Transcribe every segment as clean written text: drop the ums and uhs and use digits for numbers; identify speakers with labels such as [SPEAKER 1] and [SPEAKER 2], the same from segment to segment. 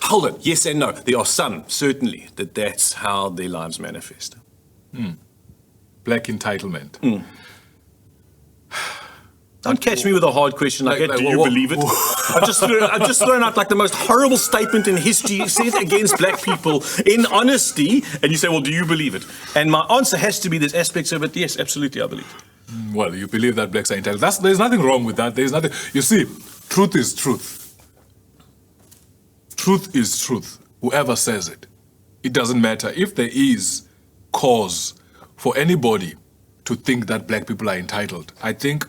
[SPEAKER 1] hold it. Yes and no. There are some, certainly, that's how their lives manifest.
[SPEAKER 2] Black entitlement.
[SPEAKER 1] Don't catch me with a hard question like that. Do you believe it? I've just thrown out like the most horrible statement in history said against black people in honesty, and you say, well, do you believe it? And my answer has to be there's aspects of it. Yes, absolutely, I believe it.
[SPEAKER 2] Well, you believe that blacks are entitled. There's nothing wrong with that. There's nothing. You see, truth is truth. Truth is truth. Whoever says it. It doesn't matter. If there is cause for anybody to think that black people are entitled, I think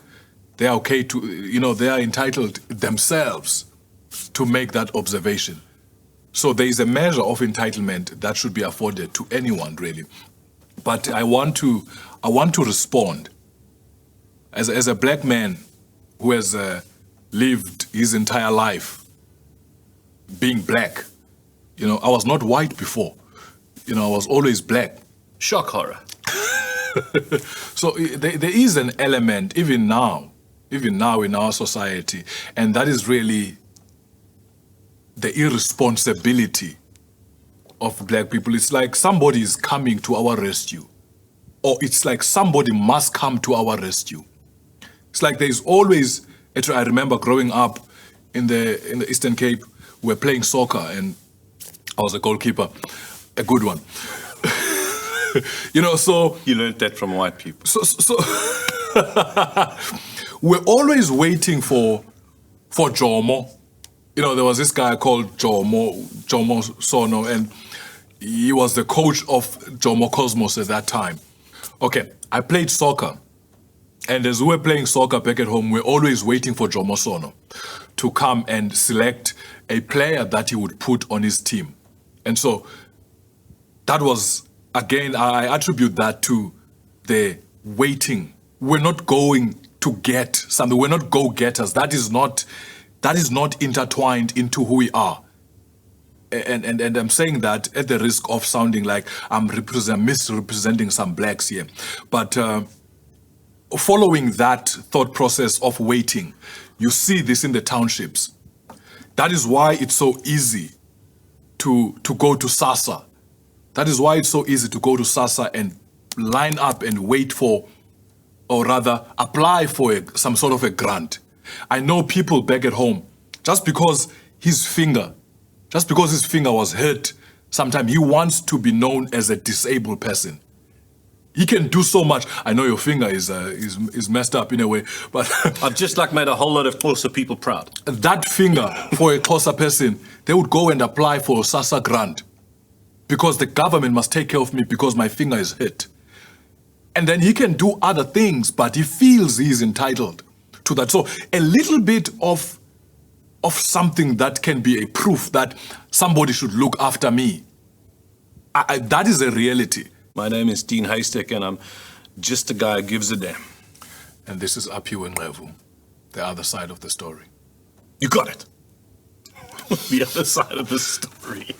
[SPEAKER 2] they're okay to, they are entitled themselves to make that observation. So there is a measure of entitlement that should be afforded to anyone, really. But I want to respond. As a black man who has lived his entire life being black, I was not white before. I was always black.
[SPEAKER 1] Shock horror.
[SPEAKER 2] So there is an element, even now in our society, and that is really the irresponsibility of black people. It's like somebody is coming to our rescue, or it's like somebody must come to our rescue. It's like there's always, I remember growing up in the Eastern Cape, we were playing soccer, and I was a goalkeeper, a good one. So...
[SPEAKER 1] You learned that from white people.
[SPEAKER 2] So we're always waiting for Jomo. There was this guy called Jomo Sono, and he was the coach of Jomo Cosmos at that time. Okay, I played soccer. And as we were playing soccer back at home, we're always waiting for Jomo Sono to come and select a player that he would put on his team. And so that was... Again, I attribute that to the waiting. We're not going to get something. We're not go-getters. That is not intertwined into who we are. And I'm saying that at the risk of sounding like I'm misrepresenting some blacks here. But following that thought process of waiting, you see this in the townships. That is why it's so easy to go to SASSA. That is why it's so easy to go to SASSA and line up and wait for, or rather apply for some sort of a grant. I know people back at home, just because his finger was hurt, sometimes he wants to be known as a disabled person. He can do so much. I know your finger is messed up in a way, but...
[SPEAKER 1] I've just made a whole lot of Xhosa people proud.
[SPEAKER 2] That finger, for a Xhosa person, they would go and apply for a SASSA grant. Because the government must take care of me because my finger is hit. And then he can do other things, but he feels he's entitled to that. So a little bit of something that can be a proof that somebody should look after me. That is a reality.
[SPEAKER 1] My name is Dean Haystack, and I'm just a guy who gives a damn.
[SPEAKER 2] And this is Aphiwe, the other side of the story.
[SPEAKER 1] You got it. The other side of the story.